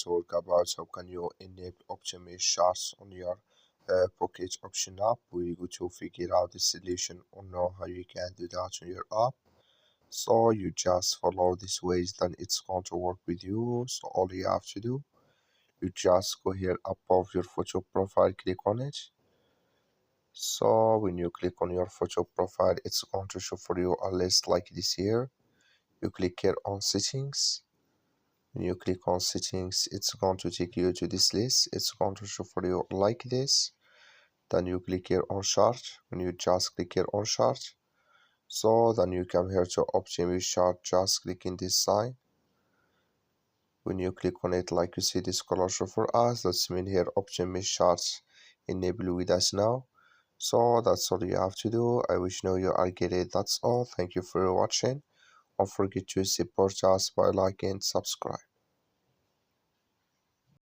will talk about how can you enable optimize charts on your Pocket Option app. We're going to figure out the solution or know how you can do that on your app. So you just follow these ways, then it's going to work with you. So all you have to do, you just go here above your photo profile, click on it. So when you click on your photo profile, it's going to show for you a list like this here. You click here on settings. When you click on settings, it's going to take you to this list. It's going to show for you like this. Then you click here on chart. When you just click here on chart, so then you come here to optimize chart, just click in this sign. When you click on it, like you see this color show for us, that's mean here optimize charts enable with us now. So that's all you have to do. I wish now you are get it. That's all. Thank you for watching. Don't forget to support us by liking and subscribe.